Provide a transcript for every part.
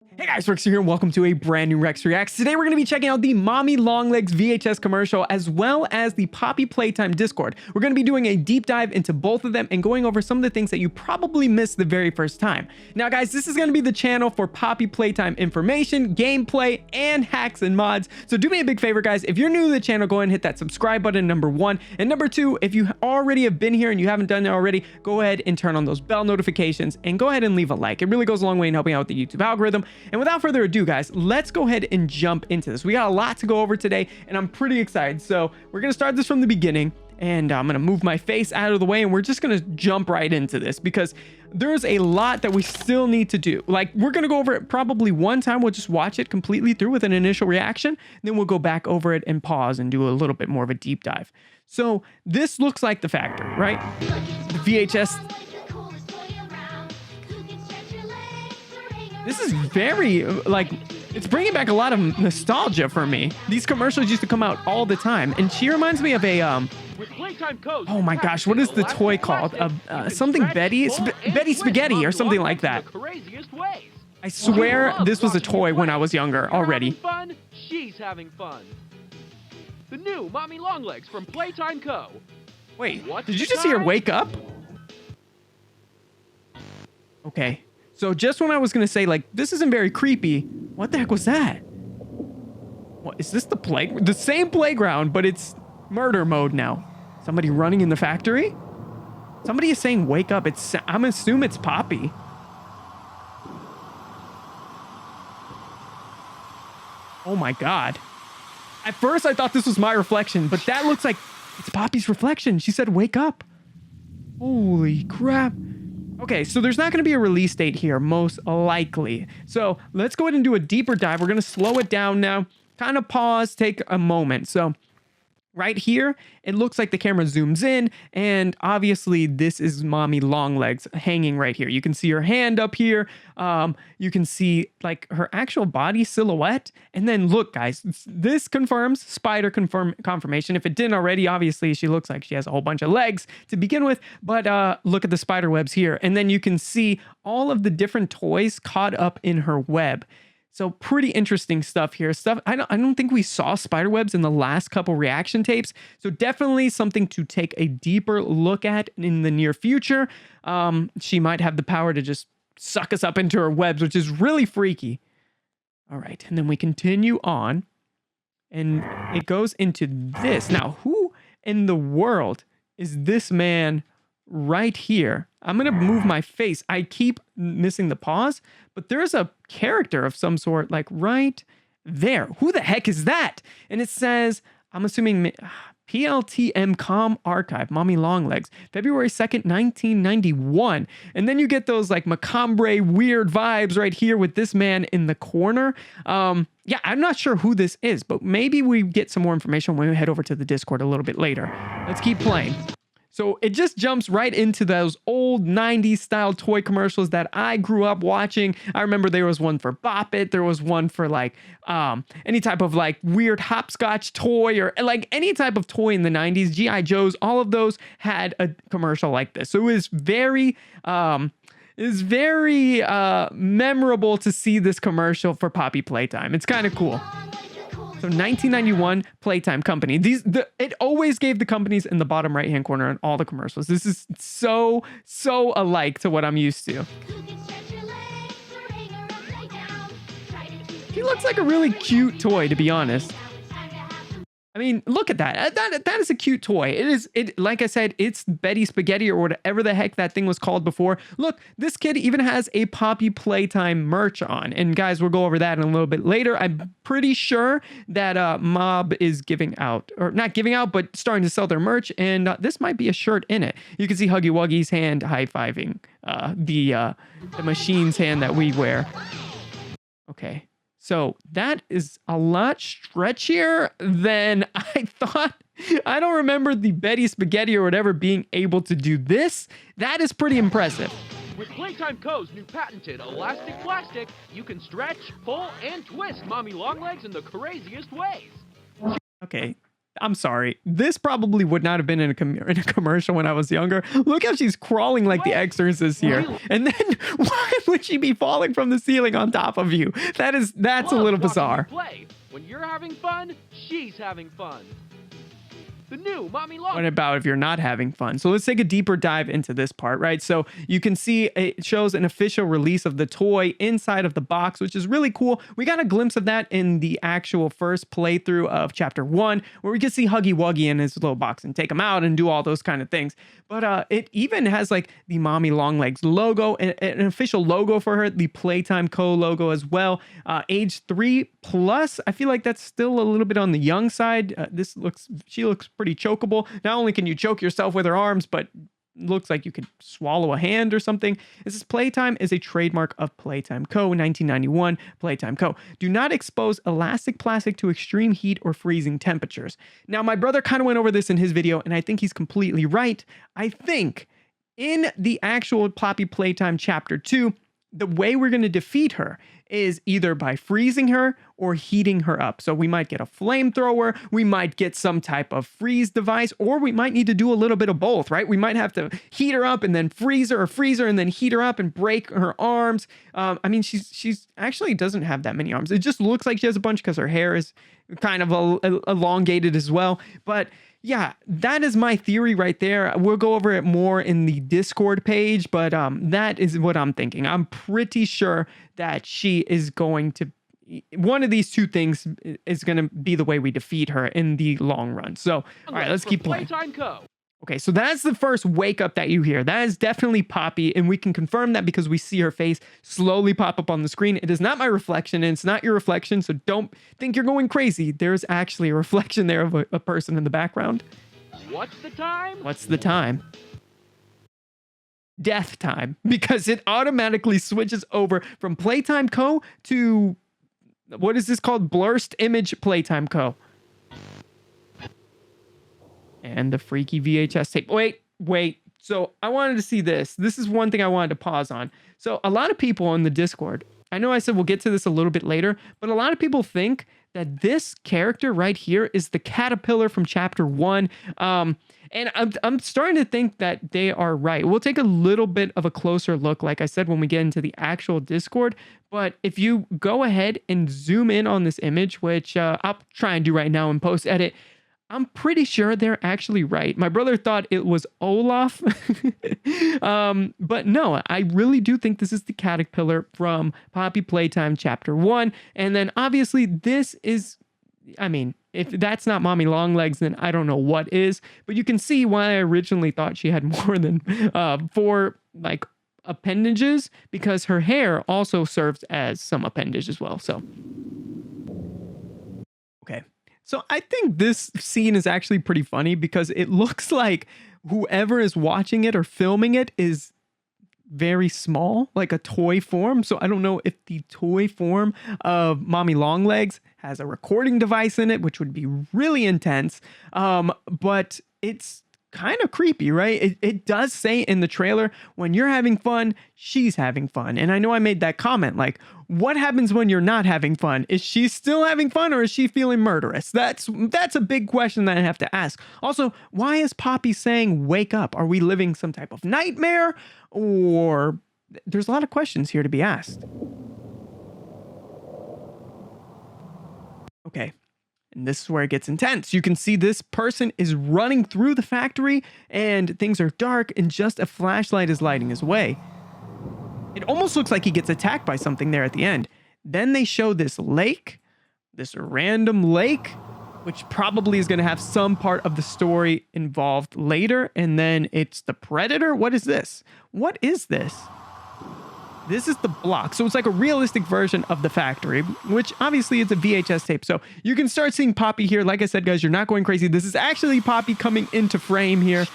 Hey guys, Rex here and welcome to a brand new Rex Reacts. Today we're going to be checking out the Mommy Longlegs VHS commercial as well as the Poppy Playtime Discord. We're going to be doing a deep dive into both of them and going over some of the things that you probably missed the very first time. Now guys, this is going to be the channel for Poppy Playtime information, gameplay, and hacks and mods. So do me a big favor guys, if you're new to the channel, go ahead and hit that subscribe button, number one. And number two, if you already have been here and you haven't done it already, go ahead and turn on those bell notifications and go ahead and leave a like. It really goes a long way in helping out with the YouTube algorithm. And without further ado, guys, let's go ahead and jump into this. We got a lot to go over today, and I'm pretty excited. So we're going to start this from the beginning, and I'm going to move my face out of the way, and we're just going to jump right into this because there's a lot that we still need to do. Like, we're going to go over it probably one time. We'll just watch it completely through with an initial reaction. Then we'll go back over it and pause and do a little bit more of a deep dive. So this looks like the factory, right? The VHS. This is very, like, it's bringing back a lot of nostalgia for me. These commercials used to come out all the time. And she reminds me of a, oh my gosh, what is the toy called? Something Betty? It's Betty Spaghetti or something like that. I swear this was a toy when I was younger already. Fun, she's having fun. The new Mommy Longlegs from Playtime Co. Wait, did you just see her wake up? Okay. So just when I was going to say, like, this isn't very creepy, what the heck was that? What, is this the same playground, but it's murder mode now? Somebody running in the factory? Somebody is saying, wake up. I'm assuming it's Poppy. Oh my God. At first I thought this was my reflection, but that looks like it's Poppy's reflection. She said, wake up. Holy crap. Okay, so there's not going to be a release date here, most likely. So let's go ahead and do a deeper dive. We're going to slow it down now, kind of pause, take a moment. So right here, it looks like the camera zooms in, and obviously this is Mommy Longlegs hanging right here. You can see her hand up here. You can see like her actual body silhouette. And then look, guys, this confirms spider confirmation. If it didn't already, obviously she looks like she has a whole bunch of legs to begin with. But look at the spider webs here. And then you can see all of the different toys caught up in her web. So pretty interesting stuff here. I don't think we saw spiderwebs in the last couple reaction tapes. So definitely something to take a deeper look at in the near future. She might have the power to just suck us up into her webs, which is really freaky. All right. And then we continue on. And it goes into this. Now, who in the world is this man right here? I'm going to move my face. I keep missing the pause, but there's a character of some sort like right there. Who the heck is that? And it says, I'm assuming PLTM Archive, Mommy Longlegs, February 2nd, 1991. And then you get those like macabre, weird vibes right here with this man in the corner. Yeah, I'm not sure who this is, but maybe we get some more information when we head over to the Discord a little bit later. Let's keep playing. So it just jumps right into those old 90s style toy commercials that I grew up watching. I remember there was one for Bop It. There was one for like any type of like weird hopscotch toy or like any type of toy in the 90s. G.I. Joe's, all of those had a commercial like this. So it was very memorable to see this commercial for Poppy Playtime. It's kind of cool. So 1991 Playtime Company. It always gave the companies in the bottom right hand corner in all the commercials. This is so alike to what I'm used to. He looks like a really cute toy, to be honest. I mean, look at that. That is a cute toy. Like I said, it's Betty Spaghetti or whatever the heck that thing was called before. Look, this kid even has a Poppy Playtime merch on. And guys, we'll go over that in a little bit later. I'm pretty sure that Mob is giving out, or not giving out, but starting to sell their merch. And this might be a shirt in it. You can see Huggy Wuggy's hand high-fiving the machine's hand that we wear. Okay. So that is a lot stretchier than I thought. I don't remember the Betty Spaghetti or whatever being able to do this. That is pretty impressive. With Playtime Co.'s new patented elastic plastic, you can stretch, pull, and twist Mommy Longlegs in the craziest ways. Okay. I'm sorry. This probably would not have been in a commercial when I was younger. Look how she's crawling like the Exorcist here. And then why would she be falling from the ceiling on top of you? That's a little bizarre. Play. When you're having fun, she's having fun. The new Mommy Long. What about if you're not having fun? So let's take a deeper dive into this part, right? So you can see it shows an official release of the toy inside of the box, which is really cool. We got a glimpse of that in the actual first playthrough of chapter 1, where we could see Huggy Wuggy in his little box and take him out and do all those kind of things. But it even has like the Mommy Longlegs logo, an official logo for her, the Playtime Co. logo as well. Age 3+. I feel like that's still a little bit on the young side. She looks pretty chokeable. Not only can you choke yourself with her arms, but looks like you could swallow a hand or something. This is Playtime is a trademark of Playtime Co. 1991. Playtime Co. Do not expose elastic plastic to extreme heat or freezing temperatures. Now, my brother kind of went over this in his video, and I think he's completely right. I think in the actual Poppy Playtime Chapter 2, the way we're going to defeat her is either by freezing her or heating her up. So we might get a flamethrower, we might get some type of freeze device, or we might need to do a little bit of both, right? We might have to heat her up and then freeze her, or freeze her and then heat her up and break her arms. I mean, she's actually doesn't have that many arms. It just looks like she has a bunch because her hair is kind of elongated as well. But yeah, that is my theory right there. We'll go over it more in the Discord page, but that is what I'm thinking. I'm pretty sure that she is going to, one of these two things is going to be the way we defeat her in the long run. So, all right, let's keep playing. Playtime Co. Okay, so that's the first wake up that you hear. That is definitely Poppy, and we can confirm that because we see her face slowly pop up on the screen. It is not my reflection, and it's not your reflection, so don't think you're going crazy. There's actually a reflection there of a person in the background. What's the time? What's the time? Death time, because it automatically switches over from Playtime Co. to, what is this called? Blurst Image Playtime Co. And the freaky VHS tape. Wait. So I wanted to see this. This is one thing I wanted to pause on. So a lot of people in the Discord, I know I said we'll get to this a little bit later, but a lot of people think that this character right here is the caterpillar from chapter 1. And I'm starting to think that they are right. We'll take a little bit of a closer look, like I said, when we get into the actual Discord. But if you go ahead and zoom in on this image, which I'll try and do right now in post edit, I'm pretty sure they're actually right. My brother thought it was Olaf. But no, I really do think this is the caterpillar from Poppy Playtime Chapter 1. And then obviously this is, I mean, if that's not Mommy Longlegs, then I don't know what is. But you can see why I originally thought she had more than 4 like appendages, because her hair also serves as some appendage as well. So, okay. So I think this scene is actually pretty funny because it looks like whoever is watching it or filming it is very small, like a toy form. So I don't know if the toy form of Mommy Longlegs has a recording device in it, which would be really intense. But it's kind of creepy, right? It does say in the trailer, when you're having fun, she's having fun. And I know I made that comment, like, what happens when you're not having fun? Is she still having fun, or is she feeling murderous? That's a big question that I have to ask. Also, why is Poppy saying wake up? Are we living some type of nightmare? Or there's a lot of questions here to be asked. Okay. And this is where it gets intense. You can see this person is running through the factory and things are dark and just a flashlight is lighting his way. It almost looks like he gets attacked by something there at the end. Then they show this lake, this random lake, which probably is going to have some part of the story involved later. And then it's the predator. What is this? What is this? This is the block. So it's like a realistic version of the factory, which obviously is a VHS tape. So you can start seeing Poppy here. Like I said, guys, you're not going crazy. This is actually Poppy coming into frame here.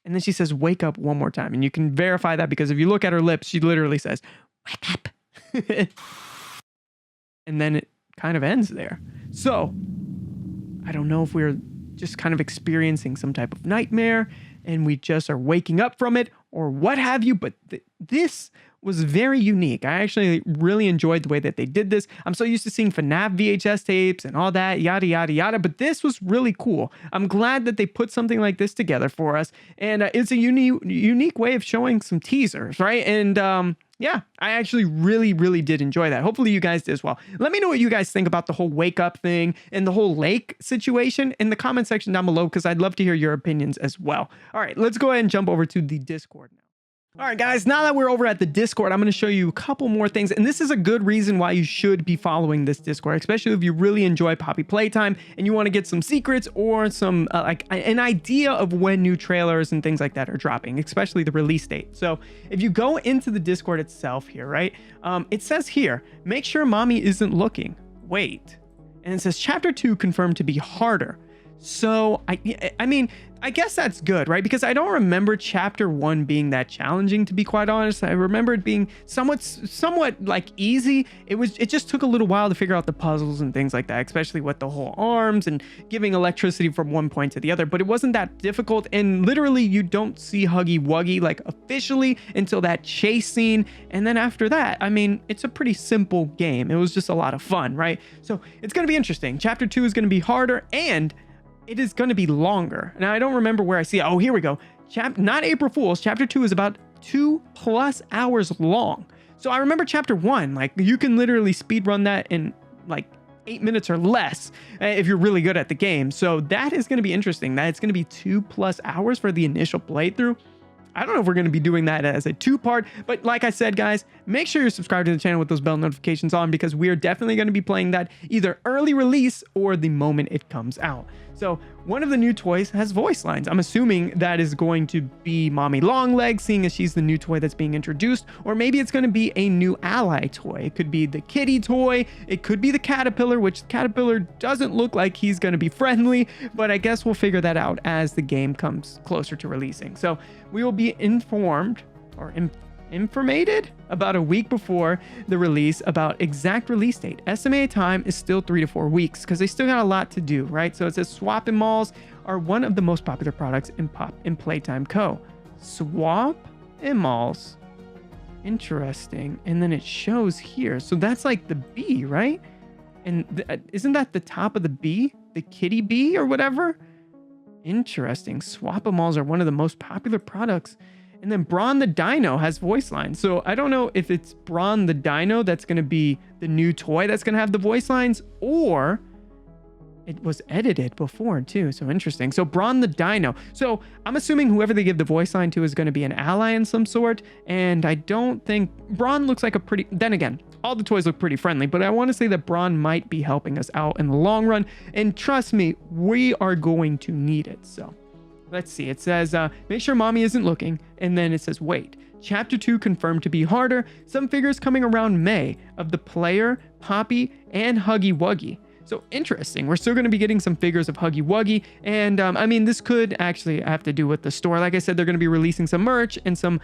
And then she says, wake up one more time. And you can verify that because if you look at her lips, she literally says, wake up. And then it kind of ends there. So I don't know if we're just kind of experiencing some type of nightmare and we just are waking up from it, or what have you, but this was very unique. I actually really enjoyed the way that they did this. I'm so used to seeing FNAF VHS tapes and all that, yada, yada, yada, but this was really cool. I'm glad that they put something like this together for us, and it's a unique way of showing some teasers, right? And yeah, I actually really did enjoy that. Hopefully you guys did as well. Let me know what you guys think about the whole wake up thing and the whole lake situation in the comment section down below, because I'd love to hear your opinions as well. All right, let's go ahead and jump over to the Discord now. All right, guys, now that we're over at the Discord, I'm going to show you a couple more things. And this is a good reason why you should be following this Discord, especially if you really enjoy Poppy Playtime and you want to get some secrets or some like an idea of when new trailers and things like that are dropping, especially the release date. So if you go into the Discord itself here, right, it says here, make sure mommy isn't looking. Wait. And it says chapter 2 confirmed to be harder. So I mean, I guess that's good, right? Because I don't remember chapter 1 being that challenging, to be quite honest. I remember it being somewhat like easy. It just took a little while to figure out the puzzles and things like that, especially with the whole arms and giving electricity from one point to the other. But it wasn't that difficult, and literally you don't see Huggy Wuggy like officially until that chase scene. And then after that, I mean, it's a pretty simple game. It was just a lot of fun, right? So it's going to be interesting. Chapter 2 is going to be harder, and it is going to be longer. Now, I don't remember where I see it. Oh, here we go. Not April Fool's. Chapter 2 is about 2+ hours long. So I remember chapter 1, like you can literally speed run that in like 8 minutes or less if you're really good at the game. So that is going to be interesting. That it's going to be 2+ hours for the initial playthrough. I don't know if we're going to be doing that as a 2-part, but like I said, guys, make sure you're subscribed to the channel with those bell notifications on, because we are definitely going to be playing that either early release or the moment it comes out. So one of the new toys has voice lines. I'm assuming that is going to be Mommy Longlegs, seeing as she's the new toy that's being introduced, or maybe it's going to be a new ally toy. It could be the kitty toy. It could be the caterpillar, which the caterpillar doesn't look like he's going to be friendly, but I guess we'll figure that out as the game comes closer to releasing. So we will be informed or informated about a week before the release about exact release date. Estimated time is still 3 to 4 weeks, because they still got a lot to do, right? So it says Swap and Malls are one of the most popular products in Playtime Co. Swap and Malls. Interesting. And then it shows here. So that's like the bee, right? And isn't that the top of the bee? The kitty bee or whatever? Interesting. Swap and Malls are one of the most popular products. And then Brawn the Dino has voice lines. So I don't know if it's Brawn the Dino that's going to be the new toy that's going to have the voice lines, or it was edited before too. So interesting. So Brawn the Dino. So I'm assuming whoever they give the voice line to is going to be an ally in some sort. And I don't think Brawn looks like a pretty, then again, all the toys look pretty friendly, but I want to say that Brawn might be helping us out in the long run. And trust me, we are going to need it. So let's see. It says, make sure mommy isn't looking. And then it says, wait. Chapter 2 confirmed to be harder. Some figures coming around May of the player, Poppy, and Huggy Wuggy. So interesting. We're still going to be getting some figures of Huggy Wuggy. And I mean, this could actually have to do with the store. Like I said, they're going to be releasing some merch and some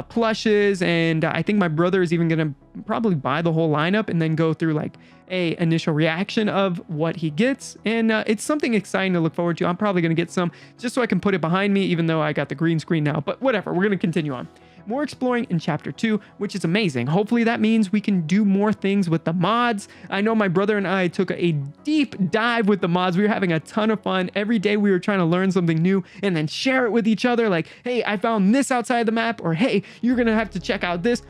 plushes. And I think my brother is even going to probably buy the whole lineup and then go through like a initial reaction of what he gets. And it's something exciting to look forward to. I'm probably going to get some just so I can put it behind me, even though I got the green screen now. But whatever, we're going to continue on. More exploring in chapter 2, which is amazing. Hopefully that means we can do more things with the mods. I know my brother and I took a deep dive with the mods. We were having a ton of fun. Every day we were trying to learn something new and then share it with each other. Like, hey, I found this outside the map, or hey, you're going to have to check out this.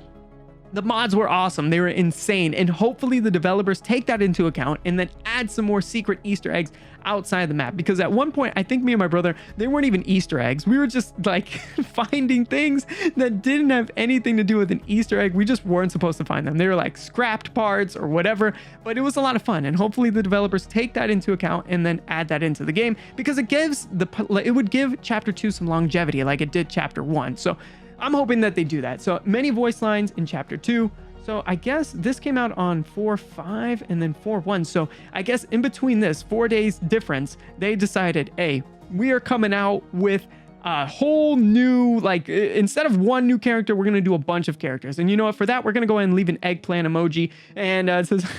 The mods were awesome. They were insane. And hopefully the developers take that into account and then add some more secret Easter eggs outside the map. Because at one point, I think me and my brother, they weren't even Easter eggs. We were just like finding things that didn't have anything to do with an Easter egg. We just weren't supposed to find them. They were like scrapped parts or whatever, but it was a lot of fun. And hopefully the developers take that into account and then add that into the game, because it would give chapter 2 some longevity like it did chapter 1. So I'm hoping that they do that. So many voice lines in chapter 2. So I guess this came out on 4/5 and then 4/1. So I guess in between this 4 days difference, they decided, hey, we are coming out with a whole new, like, instead of one new character, we're going to do a bunch of characters. And you know what? For that, we're going to go ahead and leave an eggplant emoji. And it says,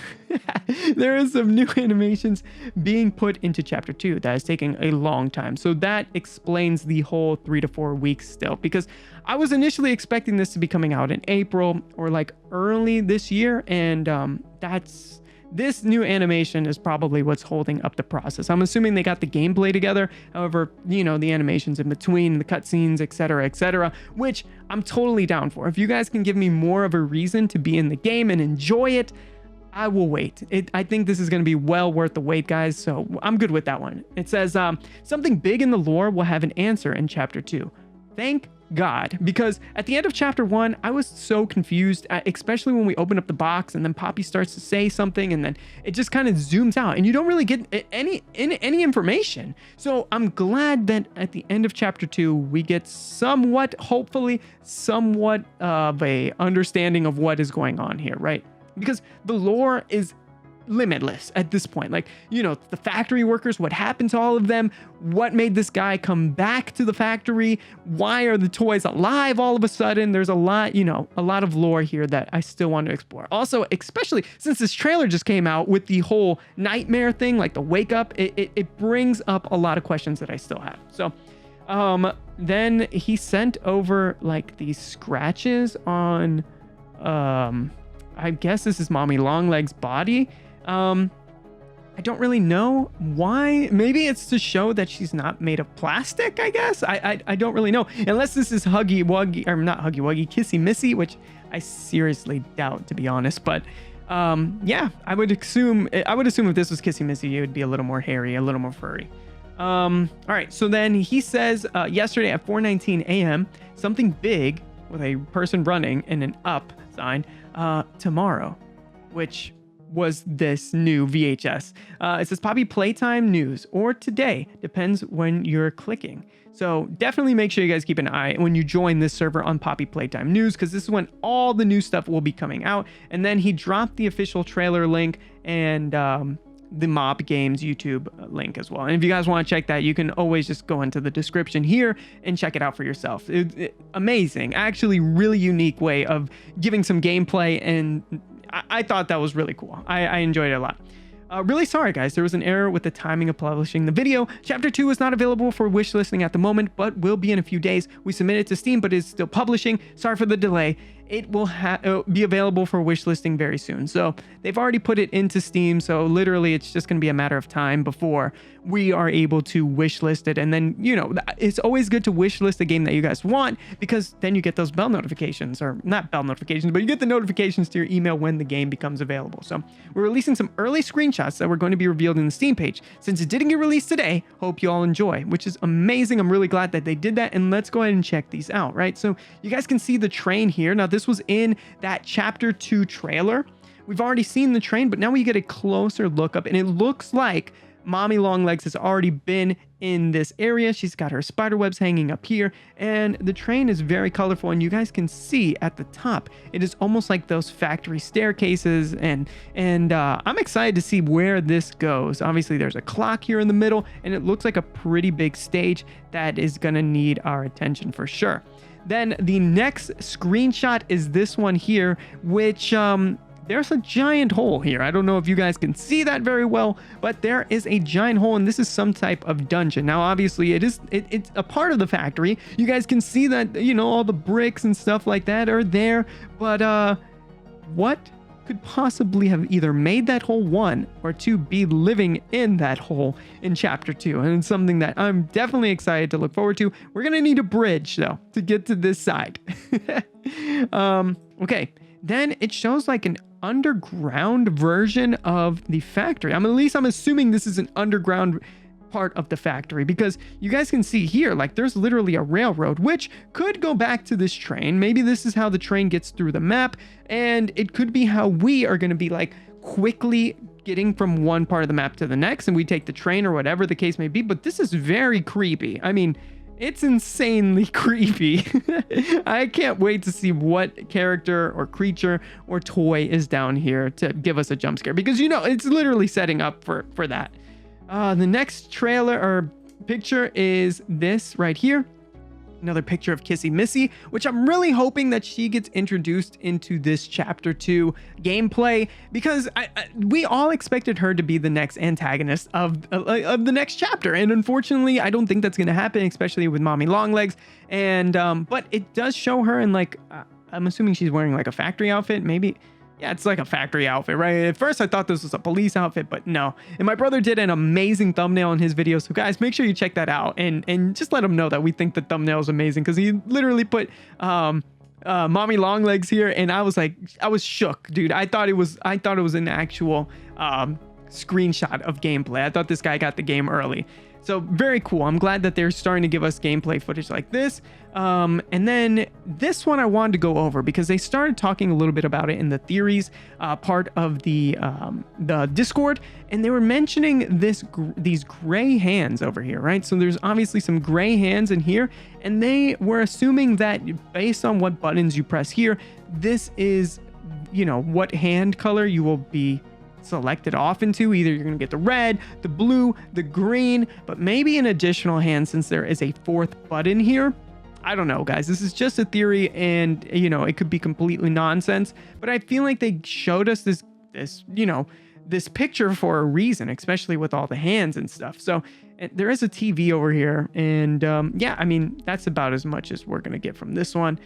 there is some new animations being put into chapter 2 that is taking a long time. So that explains the whole 3 to 4 weeks still, because I was initially expecting this to be coming out in April or like early this year. And this new animation is probably what's holding up the process. I'm assuming they got the gameplay together. However, you know, the animations in between, the cutscenes, etc., which I'm totally down for. If you guys can give me more of a reason to be in the game and enjoy it, I will wait. I think this is going to be well worth the wait, guys. So I'm good with that one. It says, something big in the lore will have an answer in chapter 2. Thank God, because at the end of chapter 1, I was so confused, especially when we open up the box and then Poppy starts to say something and then it just kind of zooms out and you don't really get any information. So I'm glad that at the end of chapter 2, we get hopefully somewhat of a understanding of what is going on here, right? Because the lore is limitless at this point. Like, you know, the factory workers, what happened to all of them, what made this guy come back to the factory, why are the toys alive all of a sudden? There's a lot, you know, a lot of lore here that I still want to explore. Also, especially since this trailer just came out with the whole nightmare thing, like the wake up, it brings up a lot of questions that I still have. So then he sent over like these scratches on I guess this is Mommy Longlegs' body. I don't really know why. Maybe it's to show that she's not made of plastic, I guess. I don't really know. Unless this is Huggy Wuggy, or not Huggy Wuggy, Kissy Missy, which I seriously doubt, to be honest. But yeah, I would assume if this was Kissy Missy, it would be a little more hairy, a little more furry. All right, so then he says yesterday at 4:19 a.m., something big with a person running and an up sign tomorrow, which was this new VHS. It says Poppy Playtime News or today, depends when you're clicking. So definitely make sure you guys keep an eye when you join this server on Poppy Playtime News, because this is when all the new stuff will be coming out. And then he dropped the official trailer link and the Mob Games YouTube link as well. And if you guys want to check that, you can always just go into the description here and check it out for yourself. Amazing, actually really unique way of giving some gameplay, and I thought that was really cool. I enjoyed it a lot. Really sorry, guys. There was an error with the timing of publishing the video. Chapter 2 is not available for wish listing at the moment, but will be in a few days. We submitted to Steam, but is still publishing. Sorry for the delay. It will be available for wish listing very soon. So they've already put it into Steam. So literally, it's just going to be a matter of time before we are able to wish list it. And then, you know, it's always good to wish list a game that you guys want, because then you get those bell notifications, or not bell notifications, but you get the notifications to your email when the game becomes available. So we're releasing some early screenshots that were going to be revealed in the Steam page. Since it didn't get released today, hope you all enjoy, which is amazing. I'm really glad that they did that. And let's go ahead and check these out, right? So you guys can see the train here. Now, this was in that chapter 2 trailer. We've already seen the train, but now we get a closer look up, and it looks like Mommy Longlegs has already been in this area. She's got her spider webs hanging up here, and the train is very colorful, and you guys can see at the top, it is almost like those factory staircases, and I'm excited to see where this goes. Obviously, there's a clock here in the middle, and it looks like a pretty big stage that is gonna need our attention for sure. Then the next screenshot is this one here, which there's a giant hole here. I don't know if you guys can see that very well, but there is a giant hole, and this is some type of dungeon. Now, obviously, it's a part of the factory. You guys can see that, you know, all the bricks and stuff like that are there, but what could possibly have either made that hole, 1, or 2, be living in that hole in chapter 2? And it's something that I'm definitely excited to look forward to. We're gonna need a bridge though to get to this side. Okay, then it shows like an underground version of the factory. At least I'm assuming this is an underground part of the factory, because you guys can see here, like, there's literally a railroad, which could go back to this train. Maybe this is how the train gets through the map, and it could be how we are going to be like quickly getting from one part of the map to the next, and we take the train or whatever the case may be. But this is very creepy. I mean, it's insanely creepy. I can't wait to see what character or creature or toy is down here to give us a jump scare, because, you know, it's literally setting up for that. The next trailer or picture is this right here. Another picture of Kissy Missy, which I'm really hoping that she gets introduced into this chapter 2 gameplay, because we all expected her to be the next antagonist of the next chapter, and unfortunately I don't think that's going to happen, especially with Mommy Longlegs. And but it does show her in like I'm assuming she's wearing like a factory outfit, maybe. Yeah, it's like a factory outfit, right? At first I thought this was a police outfit, but no. And my brother did an amazing thumbnail in his video. So guys, make sure you check that out and just let him know that we think the thumbnail is amazing, because he literally put Mommy Longlegs here, and I was like, I was shook, dude. I thought it was an actual screenshot of gameplay. I thought this guy got the game early. So very cool. I'm glad that they're starting to give us gameplay footage like this. And then this one I wanted to go over because they started talking a little bit about it in the theories part of the Discord, and they were mentioning these gray hands over here, right? So there's obviously some gray hands in here, and they were assuming that based on what buttons you press here, this is, you know, what hand color you will be selected off into. Either you're going to get the red, the blue, the green, but maybe an additional hand since there is a 4th button here. I don't know, guys. This is just a theory, and you know, it could be completely nonsense, but I feel like they showed us this you know, this picture for a reason, especially with all the hands and stuff. So there is a TV over here, and yeah, I mean, that's about as much as we're going to get from this one.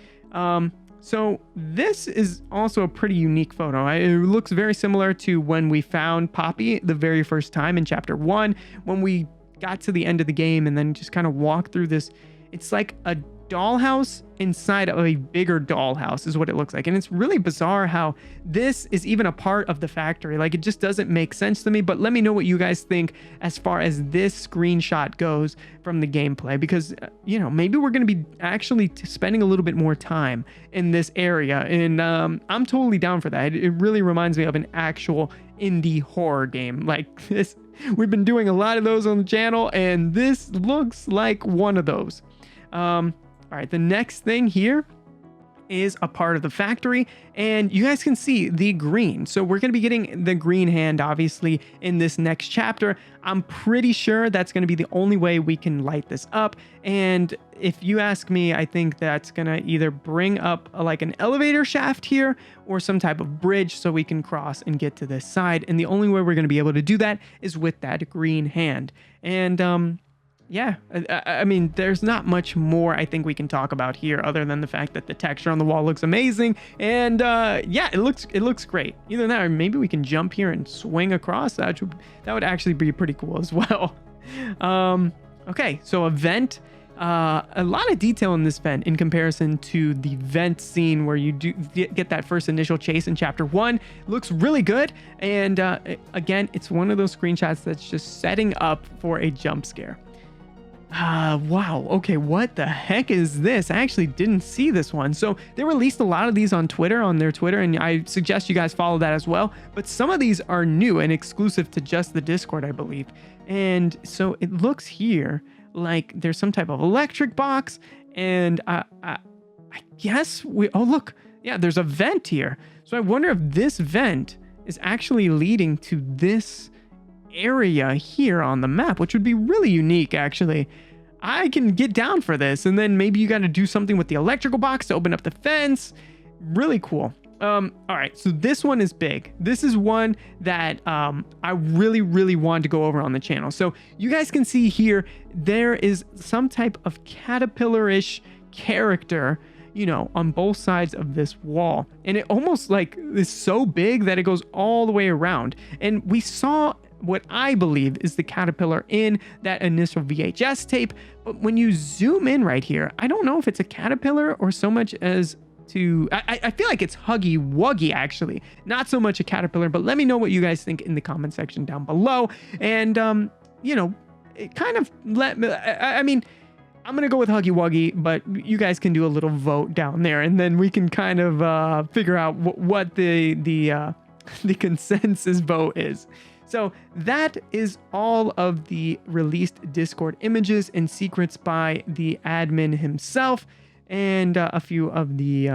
So this is also a pretty unique photo. It looks very similar to when we found Poppy the very first time in chapter 1, when we got to the end of the game and then just kind of walked through this. It's like a dollhouse inside of a bigger dollhouse is what it looks like. And it's really bizarre how this is even a part of the factory. Like, it just doesn't make sense to me. But let me know what you guys think as far as this screenshot goes from the gameplay, because you know, maybe we're going to be actually spending a little bit more time in this area, and I'm totally down for that. It really reminds me of an actual indie horror game like this. We've been doing a lot of those on the channel, and this looks like one of those. All right, the next thing here is a part of the factory, and you guys can see the green. So we're going to be getting the green hand, obviously, in this next chapter. I'm pretty sure that's going to be the only way we can light this up. And if you ask me, I think that's going to either bring up like an elevator shaft here or some type of bridge so we can cross and get to this side. And the only way we're going to be able to do that is with that green hand. And yeah, I mean, there's not much more I think we can talk about here other than the fact that the texture on the wall looks amazing, and yeah, it looks great. Either that or maybe we can jump here and swing across. That would actually be pretty cool as well. Okay, so a vent. A lot of detail in this vent in comparison to the vent scene where you do get that first initial chase in chapter 1. Looks really good, and again, it's one of those screenshots that's just setting up for a jump scare. Wow. Okay, what the heck is this? I actually didn't see this one. So they released a lot of these on their Twitter, and I suggest you guys follow that as well. But some of these are new and exclusive to just the Discord, I believe. And so it looks here like there's some type of electric box, and I guess oh, look. Yeah, there's a vent here. So I wonder if this vent is actually leading to this area here on the map, which would be really unique, actually. I can get down for this, and then maybe you got to do something with the electrical box to open up the fence. Really cool. All right, so this one is big. This is one that I really wanted to go over on the channel. So you guys can see here, there is some type of caterpillar-ish character, you know, on both sides of this wall, and it almost like is so big that it goes all the way around. And we saw what I believe is the caterpillar in that initial VHS tape, but when you zoom in right here, I don't know if it's a caterpillar or so much as to I feel like it's Huggy Wuggy, actually, not so much a caterpillar. But let me know what you guys think in the comment section down below. And you know, it kind of I mean, I'm gonna go with Huggy Wuggy, but you guys can do a little vote down there, and then we can kind of figure out what the consensus vote is. So that is all of the released Discord images and secrets by the admin himself, and a few of the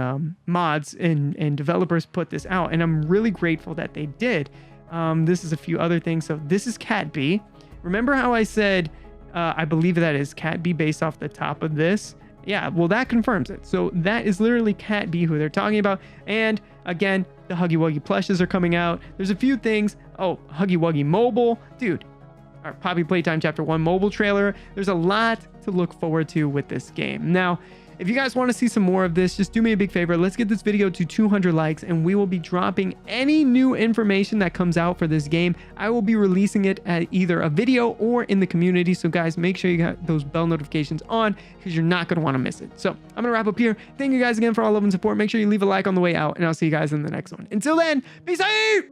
mods and developers put this out, and I'm really grateful that they did. This is a few other things. So this is Cat B. Remember how I said I believe that is Cat B based off the top of this, Yeah, well, that confirms it. So that is literally Cat B who they're talking about. And again, the Huggy Wuggy plushes are coming out. There's a few things. Oh, Huggy Wuggy mobile. Dude, our Poppy Playtime Chapter 1 mobile trailer. There's a lot to look forward to with this game. Now, if you guys want to see some more of this, just do me a big favor. Let's get this video to 200 likes and we will be dropping any new information that comes out for this game. I will be releasing it at either a video or in the community. So guys, make sure you got those bell notifications on because you're not going to want to miss it. So I'm going to wrap up here. Thank you guys again for all love and support. Make sure you leave a like on the way out and I'll see you guys in the next one. Until then, peace out.